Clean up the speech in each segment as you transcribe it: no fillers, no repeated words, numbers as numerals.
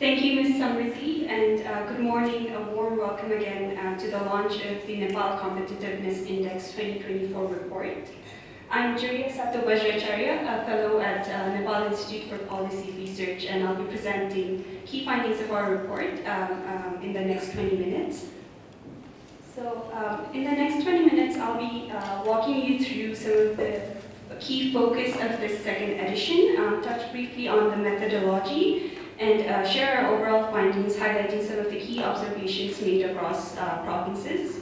Thank you, Ms. Samriti, and good morning. A warm welcome again to the launch of the Nepal Competitiveness Index 2024 report. I'm Juria Sato Bajracharya, a fellow at Nepal Institute for Policy Research, and I'll be presenting key findings of our report in the next 20 minutes. So in the next 20 minutes, I'll be walking you through some of the key focus of this second edition, touch briefly on the methodology, and share our overall findings, highlighting some of the key observations made across provinces.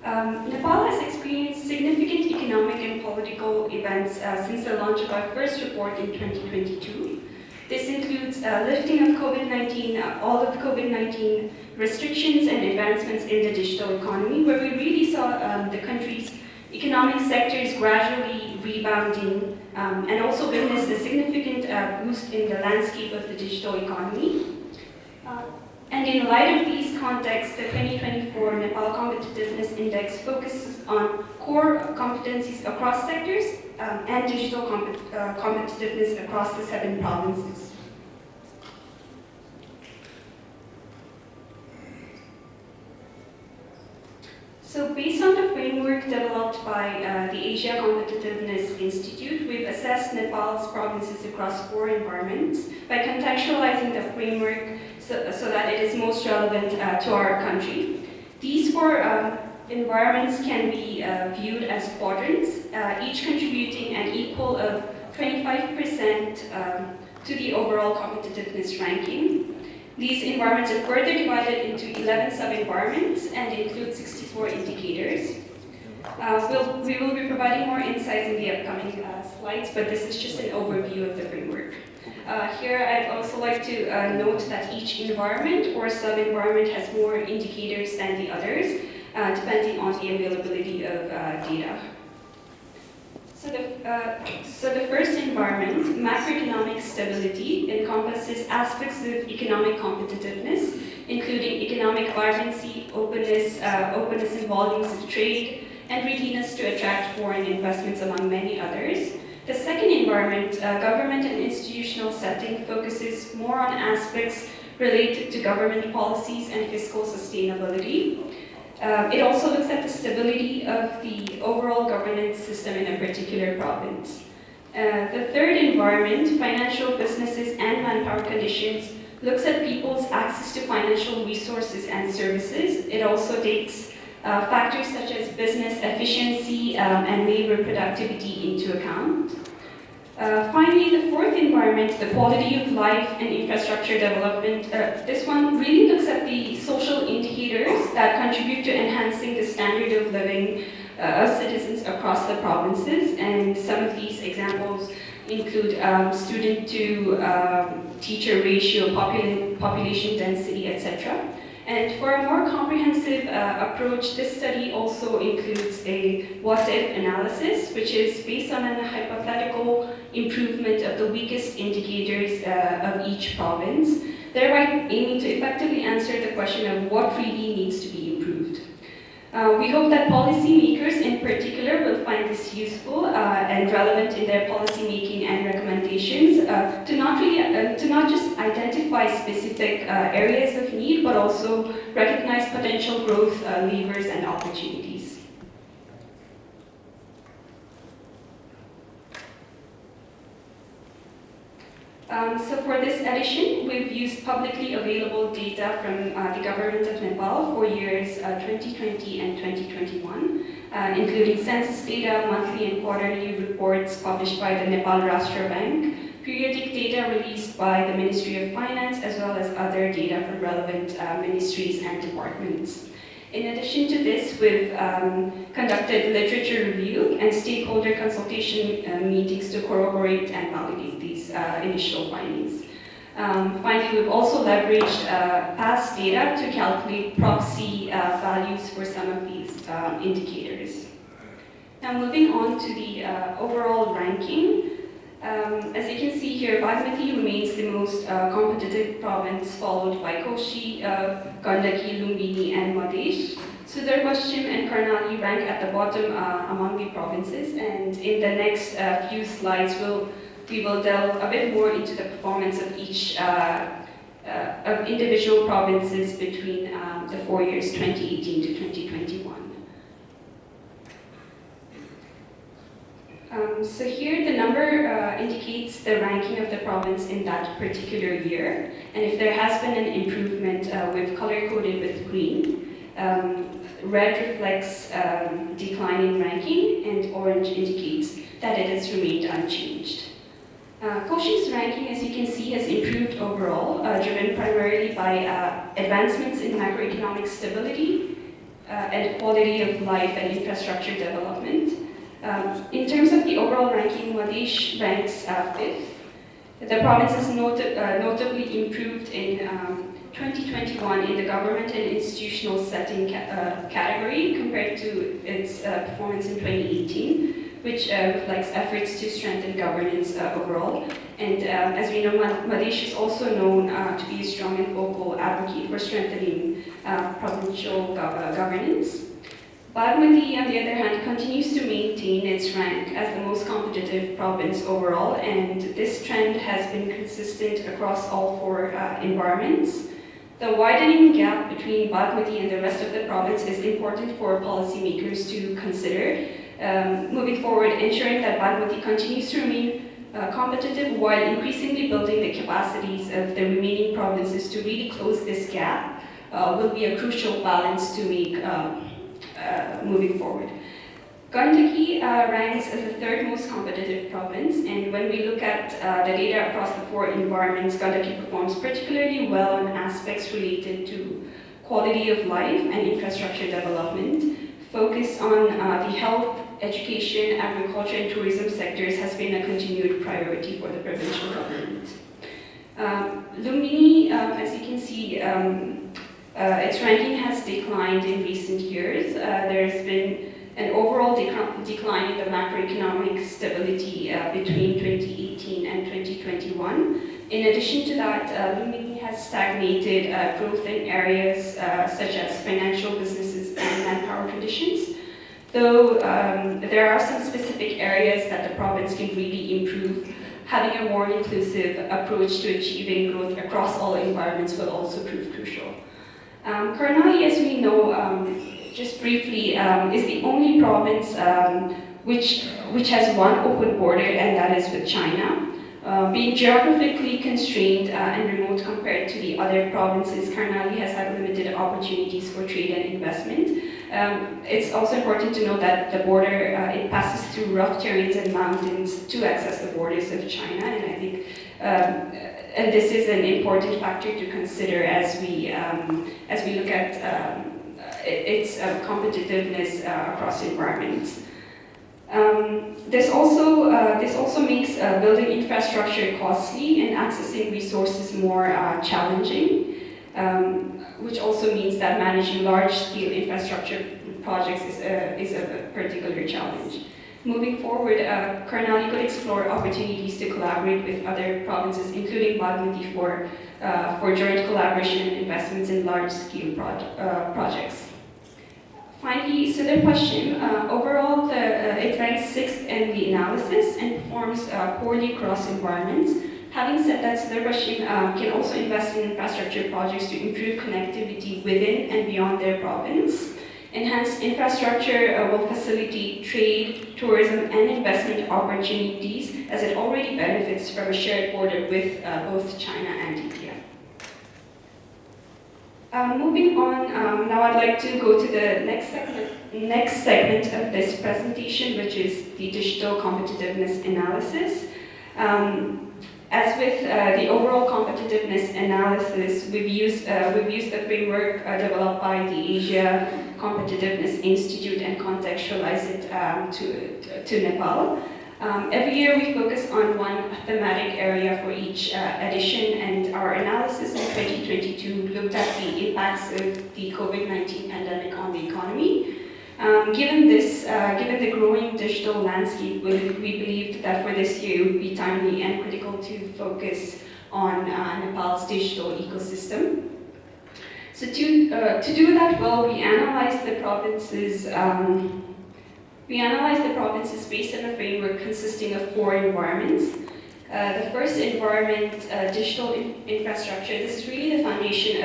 Nepal has experienced significant economic and political events since the launch of our first report in 2022. This includes lifting of COVID-19, all of COVID-19 restrictions and advancements in the digital economy, where we really saw the country's economic sectors gradually rebounding, and also witnessed a significant boost in the landscape of the digital economy. And in light of these contexts, the 2024 Nepal Competitiveness Index focuses on core competencies across sectors and digital competitiveness across the 7 provinces. So based on the framework developed by the Asia Competitiveness Institute, we've assessed Nepal's provinces across 4 environments by contextualizing the framework so that it is most relevant to our country. These 4 environments can be viewed as quadrants, each contributing an equal of 25% to the overall competitiveness ranking. These environments are further divided into 11 sub-environments and include 64 indicators. We will be providing more insights in the upcoming slides, but this is just an overview of the framework. Here, I'd also like to note that each environment or sub-environment has more indicators than the others, depending on the availability of data. So the first environment, macroeconomic stability, encompasses aspects of economic competitiveness, including economic vibrancy, openness in volumes of trade, and readiness to attract foreign investments, among many others. The second environment, government and institutional setting, focuses more on aspects related to government policies and fiscal sustainability. It also looks at the stability of the overall governance system in a particular province. The third environment, financial businesses and manpower conditions, looks at people's access to financial resources and services. It also takes factors such as business efficiency and labor productivity into account. Finally, the fourth environment, the quality of life and infrastructure development. This one really looks at the social indicators that contribute to enhancing the standard of living of citizens across the provinces, and some of these examples include student to teacher ratio, population density, etc. And for a more comprehensive approach, this study also includes a what-if analysis, which is based on a hypothetical improvement of the weakest indicators of each province, thereby aiming to effectively answer the question of what really needs to be improved. We hope that policymakers in particular will find this useful and relevant in their policymaking and recommendations to not just identify specific areas of need, but also recognize potential growth levers and opportunities. So for this edition, we've used publicly available data from the government of Nepal for years 2020 and 2021, including census data, monthly and quarterly reports published by the Nepal Rashtra Bank, periodic data released by the Ministry of Finance, as well as other data from relevant ministries and departments. In addition to this, we've conducted literature review and stakeholder consultation meetings to corroborate and validate these initial findings. Finally, we've also leveraged past data to calculate proxy values for some of these indicators. Now, moving on to the overall ranking. As you can see here, Bagmati remains the most competitive province, followed by Koshi, Gandaki, Lumbini, and Madhesh. Sudar Paschim and Karnali rank at the bottom among the provinces, and in the next few slides we'll we will delve a bit more into the performance of each of individual provinces between the 4 years 2018 to 2021. So here the number indicates the ranking of the province in that particular year, and if there has been an improvement, we've color-coded with green. Red reflects decline in ranking, and orange indicates that it has remained unchanged. Cochin's ranking, as you can see, has improved overall, driven primarily by advancements in macroeconomic stability and quality of life and infrastructure development. In terms of the overall ranking, Madhesh ranks 5th. The province has notably improved in 2021 in the government and institutional setting category compared to its performance in 2018, which reflects efforts to strengthen governance overall. And as we know, Madhesh is also known to be a strong and vocal advocate for strengthening provincial governance. Bagmati, on the other hand, continues to maintain its rank as the most competitive province overall, and this trend has been consistent across all 4 environments. The widening gap between Bagmati and the rest of the province is important for policymakers to consider. Moving forward, ensuring that Bagmati continues to remain competitive while increasingly building the capacities of the remaining provinces to really close this gap will be a crucial balance to make moving forward. Gandaki ranks as the 3rd most competitive province, and when we look at the data across the 4 environments, Gandaki performs particularly well on aspects related to quality of life and infrastructure development. Focus on the health, education, agriculture, and tourism sectors has been a continued priority for the provincial government. Lumbini, as you can see, its ranking has declined in recent years. There's been an overall decline in the macroeconomic stability between 2018 and 2021. In addition to that, Lumbini has stagnated growth in areas such as financial businesses and manpower conditions, though there are some specific areas that the province can really improve. Having a more inclusive approach to achieving growth across all environments will also prove crucial. Karnali, as we know, just briefly, is the only province which has one open border, and that is with China. Being geographically constrained and remote compared to the other provinces, Karnali has had limited opportunities for trade and investment. It's also important to note that the border, it passes through rough terrains and mountains to access the borders of China, and I think and this is an important factor to consider as we look at its competitiveness across environments. This also makes building infrastructure costly and accessing resources more challenging, which also means that managing large-scale infrastructure projects is a particular challenge. Moving forward, Karnali could explore opportunities to collaborate with other provinces, including Bagmati, for joint collaboration and investments in large-scale projects. Finally, so the question, overall, it ranks 6th in the analysis and performs poorly across environments. Having said that, Sudarshim can also invest in infrastructure projects to improve connectivity within and beyond their province. Enhanced infrastructure will facilitate trade, tourism, and investment opportunities, as it already benefits from a shared border with both China and India. Moving on, now I'd like to go to the next segment of this presentation, which is the digital competitiveness analysis. As with the overall competitiveness analysis, we've used the framework developed by the Asia Competitiveness Institute and contextualized it to Nepal. Every year we focus on one thematic area for each edition, and our analysis in 2022 looked at the impacts of the COVID-19 pandemic on the economy. Given the growing digital landscape, we believed that for this year it would be timely and critical to focus on Nepal's digital ecosystem. So to do that well, we analyzed the provinces. We analyzed the provinces based on a framework consisting of 4 environments. The first environment, digital infrastructure. This is really the foundation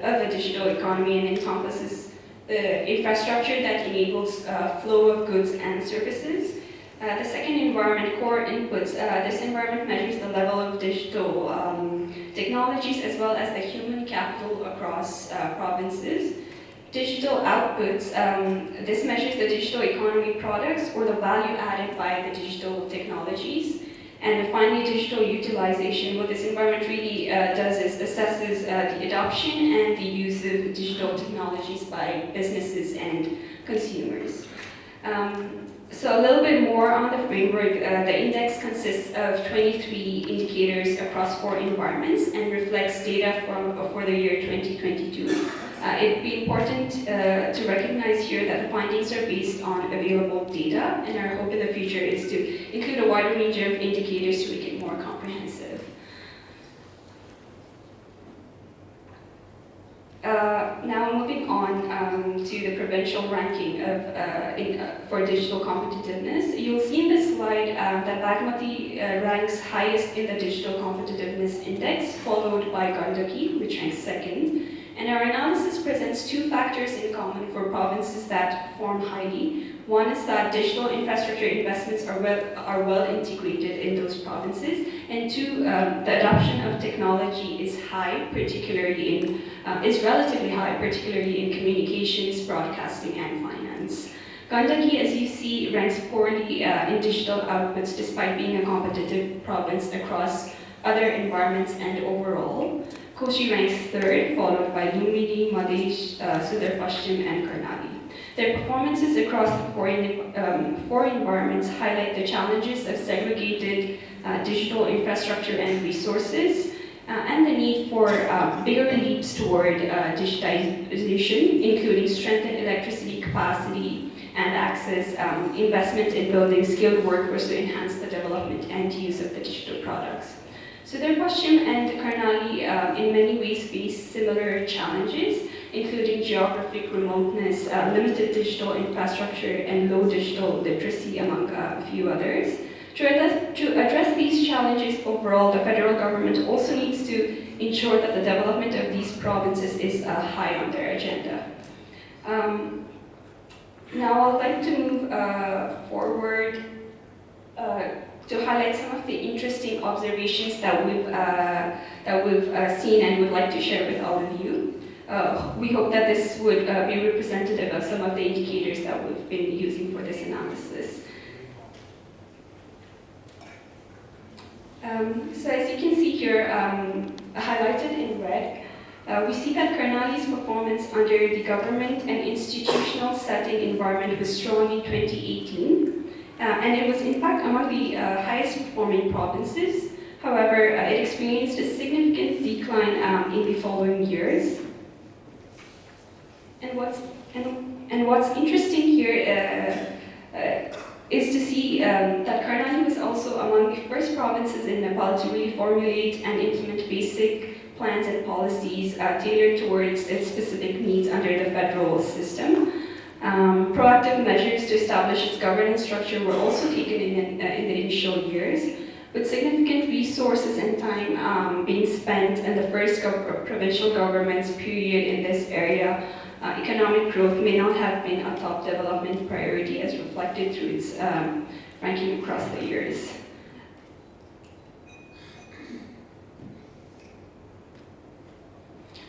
of a digital economy and encompasses the infrastructure that enables flow of goods and services. The second environment, core inputs. This environment measures the level of digital technologies as well as the human capital across provinces. Digital outputs. This measures the digital economy products or the value added by the digital technologies. And finally, digital utilization. What this environment really does is assesses the adoption and the use of digital technologies by businesses and consumers. So a little bit more on the framework. The index consists of 23 indicators across 4 environments and reflects data for the year 2022. It'd be important to recognize here that the findings are based on available data, and our hope in the future is to include a wider range of indicators to make it more comprehensive. Now moving on to the provincial ranking for digital competitiveness. You'll see in this slide that Bagmati ranks highest in the Digital Competitiveness Index, followed by Gandaki, which ranks second. And our analysis presents 2 factors in common for provinces that perform highly. One is that digital infrastructure investments are well integrated in those provinces, and 2, the adoption of technology is relatively high, particularly in communications, broadcasting, and finance. Gandaki, as you see, ranks poorly in digital outputs despite being a competitive province across other environments and overall. Koshi ranks 3rd, followed by Lumini, Madhya, Sudar Pashchim, and Karnali. Their performances across the 4 environments highlight the challenges of segregated digital infrastructure and resources, and the need for bigger leaps toward digitization, including strengthened electricity capacity and access, investment in building skilled workforce to enhance the development and use of the digital products. Sudar Pashchim and Karnali in many ways face similar challenges, including geographic remoteness, limited digital infrastructure, and low digital literacy, among a few others. To address these challenges overall, the federal government also needs to ensure that the development of these provinces is high on their agenda. Now I'd like to move forward to highlight some of the interesting observations that we've seen and would like to share with all of you. We hope that this would be representative of some of the indicators that we've been using for this analysis. So as you can see here, highlighted in red, we see that Karnali's performance under the government and institutional setting environment was strong in 2018. And it was in fact among the highest performing provinces. However, it experienced a significant decline in the following years. And what's interesting here is to see that Karnali was also among the first provinces in Nepal to really formulate and implement basic plans and policies tailored towards its specific needs under the federal system. Proactive measures to establish its governance structure were also taken in the initial years, with significant resources and time being spent in the first provincial government's period in this area. Economic growth may not have been a top development priority as reflected through its ranking across the years.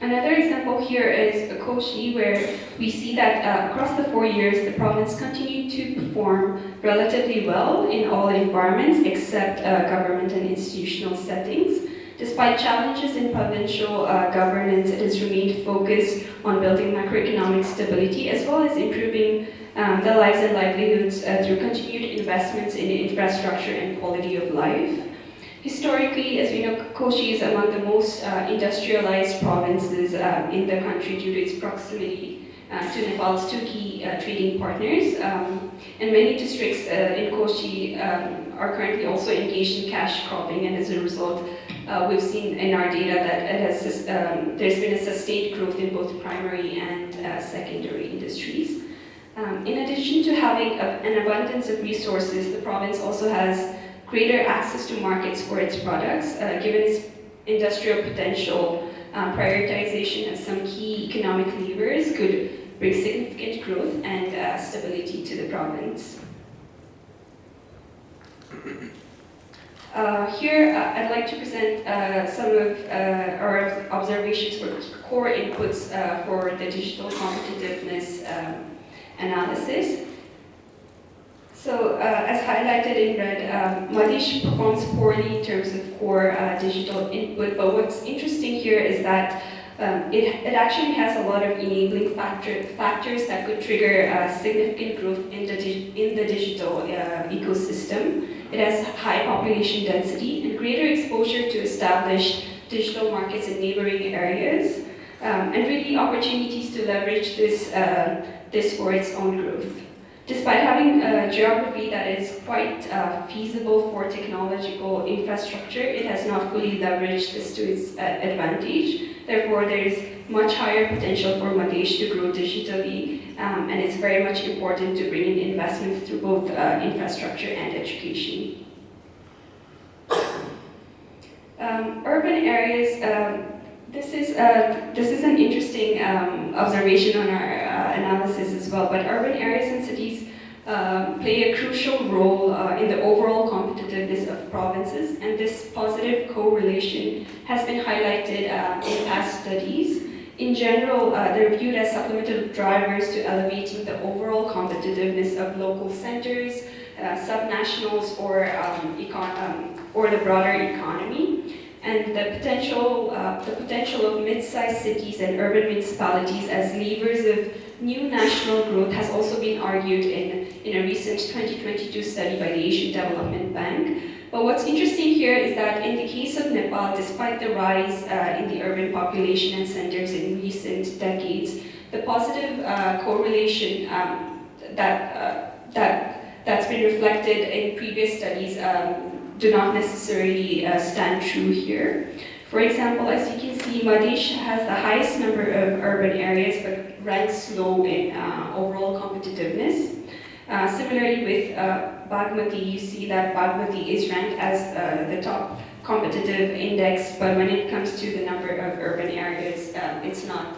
Another example here is Koshi, where we see that across the 4 years, the province continued to perform relatively well in all environments except government and institutional settings. Despite challenges in provincial governance, it has remained focused on building macroeconomic stability as well as improving the lives and livelihoods through continued investments in infrastructure and quality of life. Historically, as we know, Koshi is among the most industrialized provinces in the country due to its proximity to Nepal's 2 key trading partners. And many districts in Koshi are currently also engaged in cash cropping, and as a result, we've seen in our data that there's been a sustained growth in both primary and secondary industries. In addition to having an abundance of resources, the province also has greater access to markets for its products, given its industrial potential. Prioritization of some key economic levers could bring significant growth and stability to the province. Here, I'd like to present some of our observations for core inputs for the digital competitiveness analysis. So, as highlighted in red, Madhya performs poorly in terms of core digital input, but what's interesting here is that it actually has a lot of enabling factors that could trigger significant growth in the digital ecosystem. It has high population density and greater exposure to established digital markets in neighboring areas, and really opportunities to leverage this for its own growth. Despite having a geography that is quite feasible for technological infrastructure, it has not fully leveraged this to its advantage. Therefore, there is much higher potential for Madhya to grow digitally, and it's very much important to bring in investments through both infrastructure and education. Urban areas, this is an interesting observation on our analysis as well, but urban areas and cities play a crucial role in the overall competitiveness of provinces, and this positive correlation has been highlighted in past studies. In general, they're viewed as supplemental drivers to elevating the overall competitiveness of local centers, subnationals, or the broader economy. And the potential of mid-sized cities and urban municipalities as levers of new national growth has also been argued in a recent 2022 study by the Asian Development Bank. But what's interesting here is that in the case of Nepal, despite the rise in the urban population and centers in recent decades, the positive correlation that's been reflected in previous studies do not necessarily stand true here. For example, as you can see, Madhya has the highest number of urban areas but ranks low in overall competitiveness. Similarly with Bagmati, you see that Bagmati is ranked as the top competitive index, but when it comes to the number of urban areas, it's not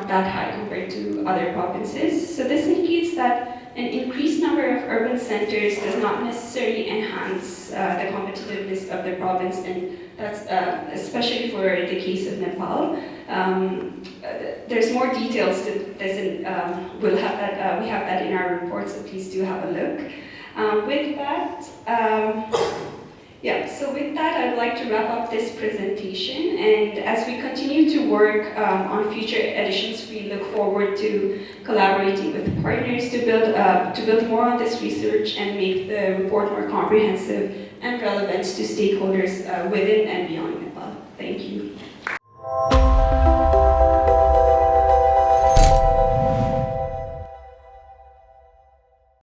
that high compared to other provinces. So this indicates that an increased number of urban centers does not necessarily enhance the competitiveness of the province, and that's especially for the case of Nepal. There's more details to this, and we have that in our report, so please do have a look. With that, I'd like to wrap up this presentation, and as we continue to work on future editions, we look forward to collaborating with partners to build more on this research and make the report more comprehensive and relevant to stakeholders within and beyond Nepal. Thank you.